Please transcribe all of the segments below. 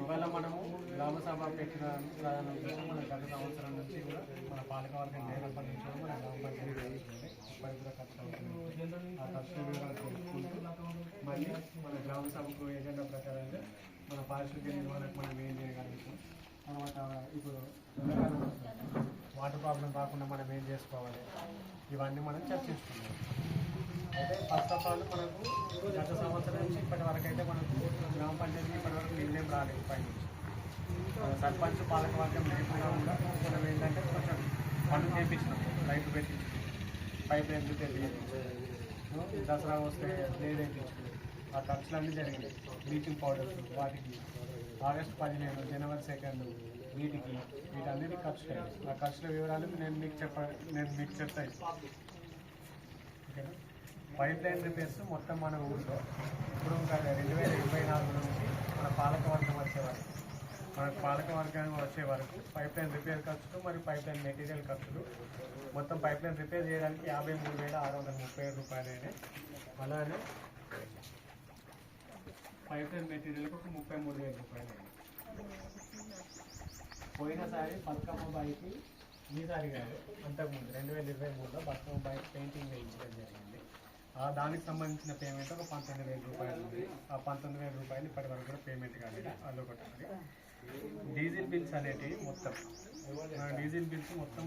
ఇవాళ మనము గ్రామ సభ పెట్టిన ప్రధాన ఉద్దేశం మన గత సంవత్సరం నుంచి కూడా మన పాలకవర్గం లేనప్పటి నుంచి కూడా మన గ్రామ పంచాయతీ ఇప్పటికి కూడా ఖర్చు అవుతుంది. ఆ ఖర్చు వివరాలు తెలుసుకుంటూ మళ్ళీ మన గ్రామ సభకు ఏజెండా ప్రకారంగా మన పారిశుద్ధ్య నిర్వహణకు మనం ఏం చేయగలుగుతాం, తర్వాత ఇప్పుడు వాటర్ ప్రాబ్లం రాకుండా మనం ఏం చేసుకోవాలి, ఇవన్నీ మనం చర్చించుకున్నాం. అయితే ఫస్ట్ ఆఫ్ ఆల్ మనకు గత సంవత్సరం నుంచి ఇప్పటి వరకు అయితే మనకు గ్రామ పంచాయతీకి ఇప్పటివరకు నిర్ణయం రాలేదు. పై నుంచి సర్పంచ్ పాలకవర్గం లేకుండా కూడా మనం ఏంటంటే కొంచెం పనులు చేయించినాం, లైట్లు పెట్టించుకున్నాం, పైప్ లైన్ పెట్టించుకున్నాం, దసరా వస్తే ప్లేట్ వేయించుకున్నాం. ఆ ఖర్చులన్నీ జరిగినాయి. బ్లీచింగ్ పౌడర్స్ వాటికి ఆగస్టు 15 జనవరి 2 వీటన్నిటికీ ఖర్చు అయ్యాయి. ఆ ఖర్చుల వివరాలు నేను మీకు చెప్తాను. ఓకేనా? పైప్ లైన్ రిపేర్స్ మొత్తం మన ఊళ్ళో ఇప్పుడు ఇంకా 2024 నుంచి మన పాలకవర్గం వచ్చే వరకు పైప్ లైన్ రిపేర్ ఖర్చులు మరియు పైప్ లైన్ మెటీరియల్ ఖర్చులు మొత్తం పైప్ లైన్ రిపేర్ చేయడానికి 53,637 రూపాయలైనాయి. అలానే పైప్ లైన్ మెటీరియల్కి ఒక 33,000 రూపాయలు అయింది. పోయినసారి బతుకమ్మ బాయికి ఈసారి కాదు, అంతకుముందు 2023లో బతుకమ్మ బాయికి పెయింటింగ్ వేయించడం జరిగింది. దానికి సంబంధించిన పేమెంట్ ఒక 19,000 రూపాయలు ఉంది. ఆ 19,000 రూపాయలు ఇప్పటి వరకు కూడా పేమెంట్ కాలేదు. అదొకటి. డీజిల్ బిల్స్ అనేటివి మొత్తం డీజిల్ బిల్స్ మొత్తం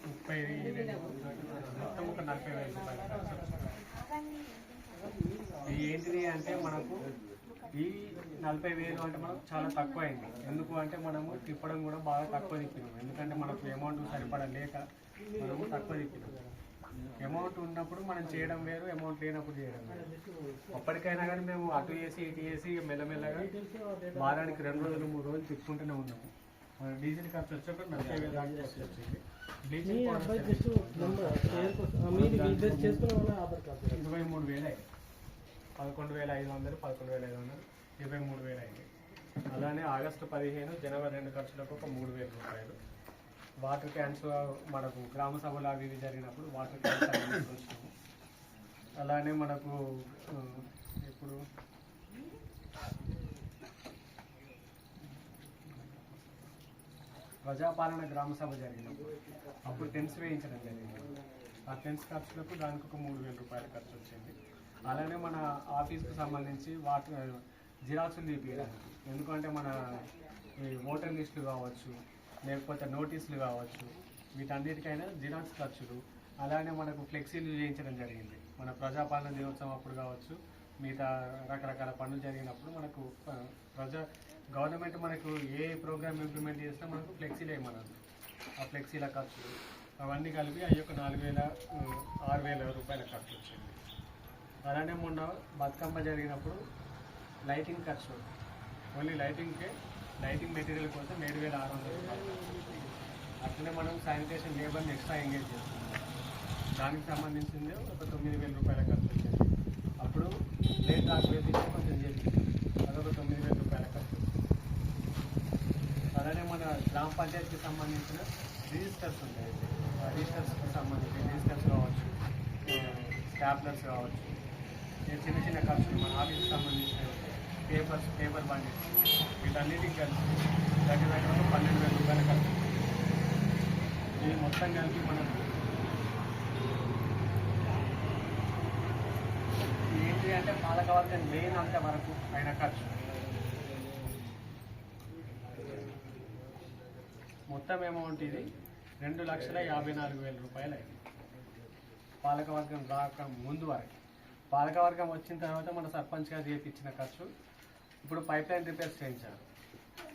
40,000 ఒక 40,000 రూపాయలు. ఏంటిది అంటే మనకు ఈ 40,000 అంటే మనకు చాలా తక్కువ అయింది. ఎందుకు అంటే మనము తిప్పడం కూడా బాగా తక్కువ తిప్పినాం. ఎందుకంటే మనకు అమౌంట్ సరిపడా లేక మనము తక్కువ తిప్పినాం. అమౌంట్ ఉన్నప్పుడు మనం చేయడం వేరు, అమౌంట్ లేనప్పుడు చేయడం వేరు. అప్పటికైనా కానీ మేము అటు వేసి ఇటు వేసి మెల్లమెల్లగా వారానికి 2 రోజులు 3 రోజులు తిప్పుకుంటూనే ఉన్నాము. డీజిల్ ఖర్చు వచ్చాక 40,000 దాకా వచ్చింది. బ్లీచింగ్ 23,000 అయింది. 11,500 23,000 అయింది. అలానే ఆగస్టు 15 జనవరి 2 ఖర్చులకు ఒక 3,000 రూపాయలు. వాటర్ క్యాన్స్ మనకు గ్రామ సభలు అవి ఇవి జరిగినప్పుడు వాటర్ క్యాన్స్ వచ్చినాము. అలానే మనకు ఇప్పుడు ప్రజాపాలన గ్రామ సభ జరిగినప్పుడు అప్పుడు టెన్స్ వేయించడం జరిగింది. ఆ టెన్స్ ఖర్చులకు దానికి ఒక 3,000 రూపాయల ఖర్చు వచ్చింది. అలానే మన ఆఫీస్కి సంబంధించి వాటర్ జిరాక్సులు తీపియడానికి, ఎందుకంటే మన ఈ ఓటర్ లిస్టులు కావచ్చు, లేకపోతే నోటీసులు కావచ్చు, వీటన్నిటికైనా జిరాక్స్ ఖర్చులు. అలానే మనకు ఫ్లెక్సీలు చేయించడం జరిగింది. మన ప్రజాపాలన దినోత్సవం అప్పుడు కావచ్చు, మిగతా రకరకాల పనులు జరిగినప్పుడు మనకు గవర్నమెంట్ మనకు ఏ ప్రోగ్రామ్ ఇంప్లిమెంట్ చేసినా మనకు ఫ్లెక్సీలు వేయమన్నారు. ఆ ఫ్లెక్సీల ఖర్చులు అవన్నీ కలిపి ఆ యొక్క 6,000 రూపాయల ఖర్చు వచ్చింది. అలానే మొన్న బతుకమ్మ జరిగినప్పుడు లైటింగ్ ఖర్చు, ఓన్లీ లైటింగ్ మెటీరియల్ కోసం 7,600 రూపాయలు. అట్లనే మనం శానిటేషన్ లేబర్ని ఎక్స్ట్రా ఎంగేజ్ చేస్తున్నాం. దానికి సంబంధించింది ఒక 9,000 రూపాయల ఖర్చు వచ్చింది. అప్పుడు ప్లేట్ రాక్ వేపించి కొంచెం చేపించింది, అదొక 9,000 రూపాయల ఖర్చు వచ్చింది. అలానే మన గ్రామ పంచాయతీకి సంబంధించిన రిజిస్టర్స్ ఉంటాయి. రిజిస్టర్స్కి సంబంధించి రిజిస్టర్స్ కావచ్చు, స్టాప్లర్స్ కావచ్చు, చిన్న చిన్న ఖర్చులు మన ఆఫీస్కి సంబంధించిన పేపర్ బండిల్స్, వీటన్నిటికి కలిసి దగ్గర 12,000 రూపాయల ఖర్చు. ఇది మొత్తం కలిపి మనకు ఏంటి అంటే పాలకవర్గం లేనంత వరకు అయిన ఖర్చు మొత్తం అమౌంట్ ఇది 2,54,000 రూపాయలు అయింది. పాలకవర్గం రాక ముందు వరకు. పాలకవర్గం వచ్చిన తర్వాత మన సర్పంచ్ గారు చేయించిన ఖర్చు. ఇప్పుడు పైప్ లైన్ రిపేర్స్ చేయించారు.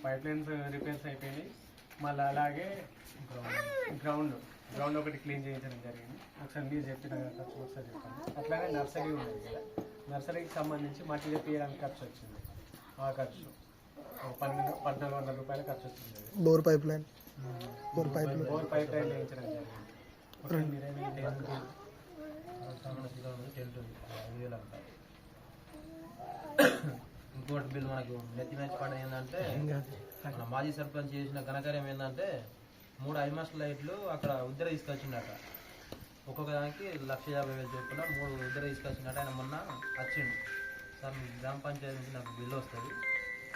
పైప్ లైన్స్ రిపేర్స్ అయిపోయినాయి. మళ్ళీ అలాగే గ్రౌండ్ ఒకటి క్లీన్ చేయించడం జరిగింది. ఒకసారి మీరు చెప్పిన ఖర్చు ఒకసారి చెప్పండి. అట్లాగే నర్సరీ ఉంది కదా, నర్సరీకి సంబంధించి మట్టి చెప్పడానికి ఖర్చు వచ్చింది. ఆ ఖర్చు 1,400 రూపాయల ఖర్చు వచ్చింది. బోర్ పైప్ లైన్ వేయించడం జరిగింది. ఇంకోటి బిల్లు మనకు నెత్తి మ్యాచ్ పడడం ఏంటంటే, మన మాజీ సర్పంచ్ చేసిన ఘనకార్యం ఏంటంటే 3 ఐమాస్ లైట్లు అక్కడ ఉద్దర తీసుకొచ్చిండట. ఒక్కొక్క దానికి 1,50,000 చొప్పున 3 ఉద్దర తీసుకొచ్చిండట. ఆయన మొన్న వచ్చిండు, సార్ మీ గ్రామ పంచాయతీ నుంచి నాకు బిల్లు వస్తుంది,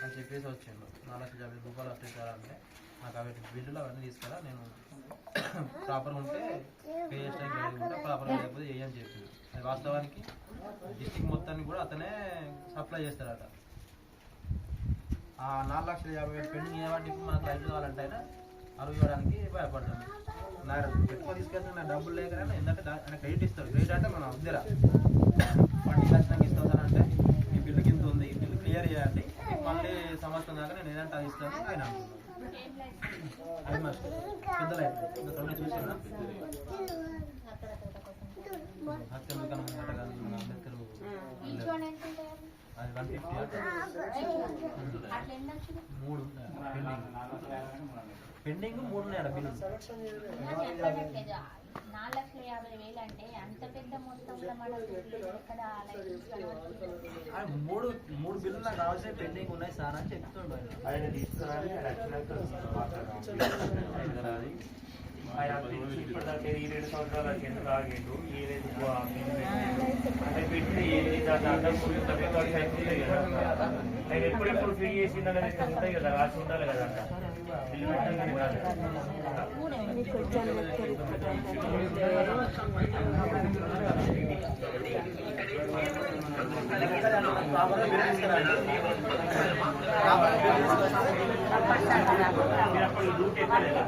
అని చెప్పేసి వచ్చాను. 4,50,000 రూపాయలు వస్తాయి సార్ అంటే నాకు అవి బిల్లులు అవన్నీ తీసుకురా, నేను ప్రాపర్గా ఉంటే పే చేయడానికి రెడీ ఉంటే, ప్రాపర్గా లేకపోతే ఏమని చెప్పింది. అది వాస్తవానికి డిస్టిక్ మొత్తాన్ని కూడా అతనే సప్లై చేస్తారట. ఆ 4,50,000 పెండింగ్ ఏమంటే ఇప్పుడు మనకు లైట్లు కావాలంటే అయినా అరువు ఇవ్వడానికి భయపడతాను. నాకు ఎక్కువ తీసుకెళ్తే నా డబ్బులు లేకనే ఏంటంటే ఆయన క్రెడిట్ ఇస్తాడు. క్రెడిట్ అంటే మన ఉద్దర 40 లక్షలకు ఇస్తాం సార్ అంటే ఈ బిల్లు కింద ఉంది, ఈ బిల్లు క్లియర్ చేయండి, మళ్ళీ సంవత్సరం దాకా నేను ఏదంటే అది ఇస్తాను ఆయన అంటున్నాను. అది మస్ట్ పెద్ద లైట్ చూసాను హత్యలు కనుక అంబేద్కర్ అది 150 3 పెండింగ్ 3 ఉన్నాయి బిల్లు. 4,50,000 అంటే అంత పెద్ద మొత్తంలో మనం ఇక్కడ మూడు బిల్లు నాకు కావాల్సిన పెండింగ్ ఉన్నాయి సార్ అని చెప్తున్నాడు. ఇప్పటిదాకా 2 సంవత్సరాల కింద ఆగిండు అంటే పెట్టి ఆయన ఎప్పుడెప్పుడు ఫిల్ చేసిందా ఉంటాయి కదా, రాసి ఉండాలి కదా అంట. అప్పుడు రూట్ ఎక్కలేదా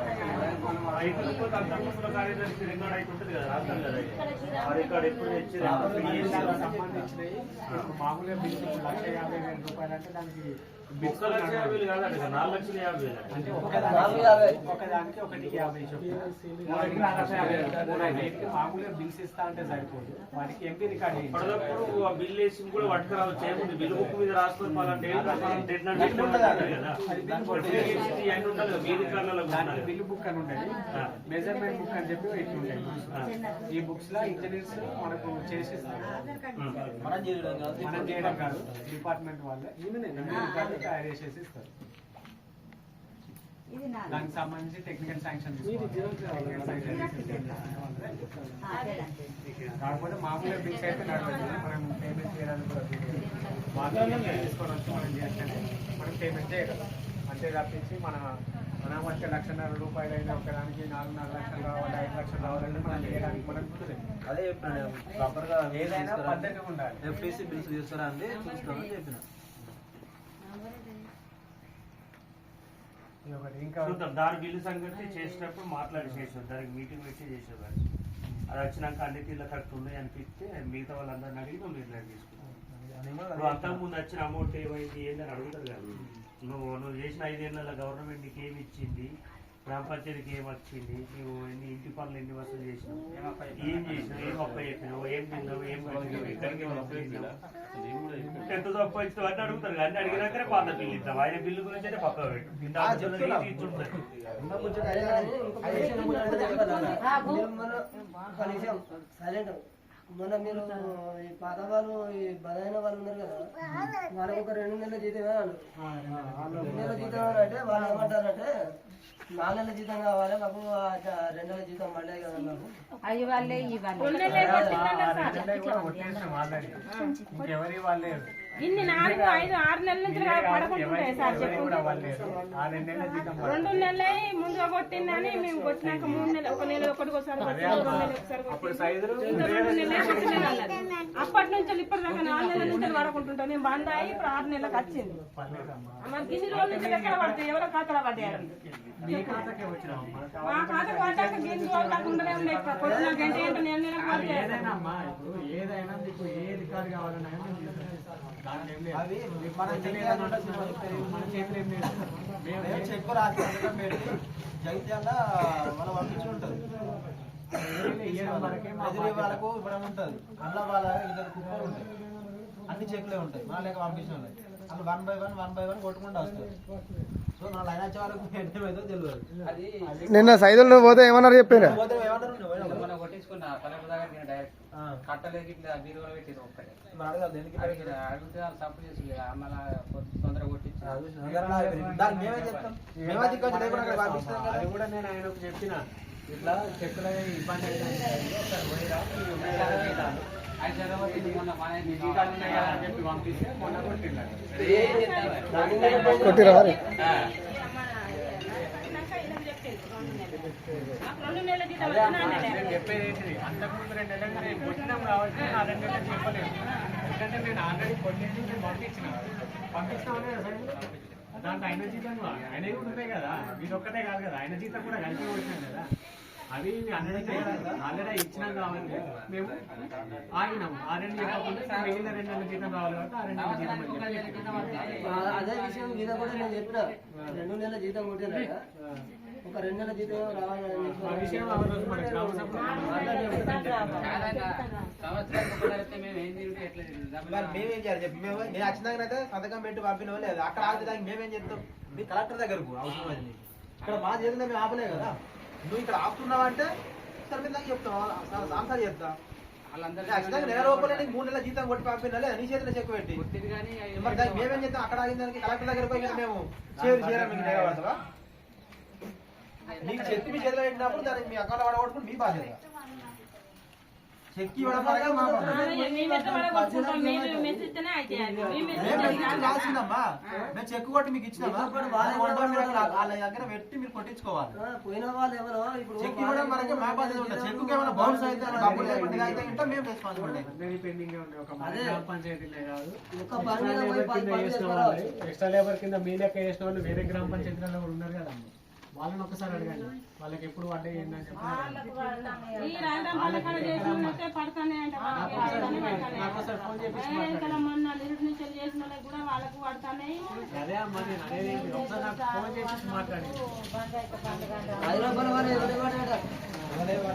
రైతులతో అంతర్ముఖుల కార్యదర్శి రికార్డ్ అయిపోతుంది కదా, రాస్తాను కదా ఆ రికార్డ్ ఎప్పుడు సంబంధించినవి మామూలుగా బిల్లు 1,50,000 రూపాయలు అంటే దానికి 1,50,000 కాదండి, 4,50,000 అంటే ఒకదానికి 1,50,000 చొప్పున మామూలుగా బిల్స్ ఇస్తా అంటే సరిపోదు, వాటికి ఎంపీ రికార్డ్ ఇప్పటికప్పుడు ఆ బిల్ వేసి కూడా పట్టుకురావచ్చు. ఏముంది బిల్లు బుక్ మీద రాసుకొని పలానా డేట్ కదా మీ రికార్డులలో బిల్లు బుక్ అని ఉంటుంది, మెజర్మెంట్ బుక్ అని చెప్పి ఇట్లుంటాయి. ఈ బుక్స్ లో ఇంజనీర్స్ మనకు చేసిస్తారు, మనం చేయడం కాదు, డిపార్ట్మెంట్ వాళ్ళే రికార్డు తయారు చేసేసి ఇస్తారు. దానికి సంబంధించి టెక్నికల్ శాంక్షన్ కాకపోతే మామూలుగా బిల్స్ అయితే నడవదు, మనం పేమెంట్ చేయడానికి కూడా తీసుకొని వచ్చి మనం చేస్తే మనం పేమెంట్ చేయగలం. అంతే తప్పించి మన వచ్చే 1,50,000 రూపాయలు అయినా ఒకదానికి 4 లక్షలు కావాలి, 5 లక్షలు కావాలంటే మనం చేయడానికి మనకు కుదరదు. అదే చెప్పిన ప్రాపర్గా ఏదైనా పద్ధతిగా ఉండాలి. ఎఫ్టీసీ బిల్స్ చేస్తారా అండి చూస్తామని చెప్పిన. ఇంకా దాని బిల్లు సంగతి చేసేటప్పుడు మాట్లాడి చేసారు, దానికి మీటింగ్ పెట్టి చేసేవారు. అది వచ్చినాక అన్ని తీర్ల కరెక్ట్ ఉన్నాయి అనిపిస్తే మిగతా వాళ్ళందరినీ అడిగి నువ్వు నిర్ణయం తీసుకున్నావు. అంతకుముందు వచ్చిన అమౌంట్ ఏమైంది ఏందని అడుగుతుంది కదా, నువ్వు చేసిన 5 ఏళ్ళ గవర్నమెంట్ నీకు ఏమి ఇచ్చింది, గ్రామ పంచాయతీకి ఏమి వచ్చింది, నువ్వు ఇంటి పనులు ఎన్ని వసూలు చేసినావు, ఏం చేసినావు, ఏం అప్ప చెప్పినావు, ఏం తిన్నావు, ఏం పట్టినావు, ఎక్కడికి ఎంత సంపాదించావు అని అడుగుతారు. కానీ అడిగినాకనే పాత బిల్లు ఇద్దాం, ఆయన బిల్లు గురించి అయితే పక్క పెట్టు. మొన్న మీరు ఈ పాత వాళ్ళు ఈ బలైన వాళ్ళు ఉన్నారు కదా, వాళ్ళకి ఒక 2 నెలల జీతం ఇవ్వాలి. 2 నెలల జీతం అంటే వాళ్ళు ఏమంటారంటే 4 నెలల జీతం కావాలి మాకు, 2 నెలల జీతం పడ్డాయి కదా మాకు. అవి వాళ్ళే ఇంకెవరి వాళ్ళే ఇన్ని 4, 5, 6 నెలల నుంచి పడకుంటుంటాయి సార్. చెప్పు 2 నెలలు ముందుగా కొట్టిందని మేము కొట్టినాక 3 నెలలు, 1 నెల ఒకటికోసారి 2 నెలలు ఒకసారి ఇంకా 2 నెలలు కొట్టినది. అప్పటి నుంచి ఇప్పటిదాకా 4 నెలల నుంచి పడకుంటుంటాం. నేను బంద్ అయ్యి ఇప్పుడు 6 నెలలకు వచ్చింది. మనకి ఇన్ని రోజుల నుంచి ఎక్కడ పడతాయి, ఎవరో ఖాతాలో పడ్డాయి. మా ఖాతా పడ్డాక గిన్ని రోజులు దాకా ఉండనే ఉన్నాయి. కొట్టిన గంట గంట నెల నెలకు పడతాయి. ఏదైనా మీకు ఏ రికార్డు కావాలన్నా చెక్కు రాసి జగిత్యాల మనం పంపించి ఉంటుంది, వాళ్ళకు ఇవ్వడం ఉంటుంది. అందులో వాళ్ళ 2 కుప్పలు ఉంటాయి, అన్ని చెక్కులే ఉంటాయి. మన లేక పంపించిన వాళ్ళు 1 by 1 కొట్టుకుంటూ వస్తారు. సో నా లైన్ వచ్చే వాళ్ళకు ఏమైందో తెలియదు. నిన్న సైదులు పోతే ఏమన్నారు చెప్పారా? మనం కొట్టించుకున్న కలెక్టర్ దగ్గర డైరెక్ట్ కట్టలేదు ఇట్లా బీరువాలో పెట్టింది ఒక్కటే అడిగితే వాళ్ళు సపోర్ట్ చేసి మళ్ళీ తొందరగా కొట్టించి అది కూడా నేను ఆయనకు చెప్పిన, ఇట్లా చెక్కుల ఇబ్బంది అయితే అది చదవబట్టి మొన్న మన మీ జీతాలు ఉన్నాయి కదా అని చెప్పి పంపిస్తే మొన్న కొట్టిండారు. కొట్టిరా మరి? అదే అమ్మా, నేను చెప్పేది ఏంటిది, అంతకుముందు 2 నెలలు నేను కొట్టినాం కాబట్టి ఆ 2 నెలలు చెప్పలేదు. ఎందుకంటే నేను ఆల్రెడీ కొట్టేసి నేను పంపించినామనే కదా సార్. దాంట్లో ఆయన జీతం ఆయన కూడా ఉంటాయి కదా, మీరు ఒక్కటే కాదు కదా, ఆయన జీతం కూడా కలిపి కొట్టినాం కదా. అవి ఆల్రెడీ ఇచ్చినాం కాబట్టి మేము ఆగినాము. ఆ 2 చెప్పకుండా మిగిలిన 2 నెలల జీతం రావాలి కాబట్టి ఆ 2 నెలల జీతం అని చెప్పి అదే విషయం మీద కూడా నేను చెప్పిన 2 నెలల జీతం కొట్టినా ఒక 2 నెలల జీతం రావాలని ఆ విషయం ఆ రోజు మన గ్రామ సభలో సంవత్సరానికి ఒకసారి మేము ఏం తిరిగితే ఎట్లా మరి మేమేం చేయాలి చెప్పి మేము నేను వచ్చినాకనైతే సంతకం పెట్టి పంపిన లేదు అక్కడ ఆగుతానికి మేమేం చేస్తాం మీ కలెక్టర్ దగ్గరకు అవసరం అది నీకు. ఇక్కడ మా చేతుల్లో మేము ఆపలే కదా, నువ్వు ఇక్కడ ఆపుతున్నావు అంటే సరే మీద చెప్తాం సాంసార్ చెప్తా. ఖచ్చితంగా నెల రూపాయలు నీకు 3 నెలల జీతం కొట్టి పంపినా లేదా నీ చేతిలో చెక్ పెట్టి కానీ మరి దానికి మేమేం చేస్తాం, అక్కడ ఆగిన దానికి కలెక్టర్ దగ్గర పోయి మేము చేయరా మీకు నేరపడతావా? మీకు చెక్ మీ చేతిలో పెట్టినప్పుడు దానికి మీ అకౌంట్ పడగొట్టుకుని మీ బాధ్యత. చెక్ ఇవ్వడం వరకే మా రాసిందమ్మా, మేము చెక్ కొట్టి మీకు ఇచ్చినామా వాళ్ళ దగ్గర పెట్టి మీరు కొట్టించుకోవాలి. పోయిన వాళ్ళు ఎవరో ఇప్పుడు చెక్ ఇవ్వడం వరకే మా బాధ్యత ఉంటుంది. చెక్ ఏమైనా బౌన్స్ అయితే డబ్బులు లేకుండా అయితే ఇంకా మేము రెస్పాన్సిబిలిటీ. పెండింగ్ ఉండే ఒక గ్రామ పంచాయతీలే కాదు, ఒక పని మీద పోయి పని చేసిన వాళ్ళు ఎక్స్ట్రా లేబర్ కింద మీ లెక్క చేసిన వాళ్ళు వేరే గ్రామ పంచాయతీలలో కూడా ఉన్నారు కదా, వాళ్ళని ఒకసారి అడగండి. వాళ్ళకి ఎప్పుడు పడ్డాయి ఏంటని చెప్పి అదే అమ్మా నేను అనేది ఒకసారి నాకు ఫోన్ చేసి మాట్లాడి హైదరాబాద్ వాళ్ళు ఎవరు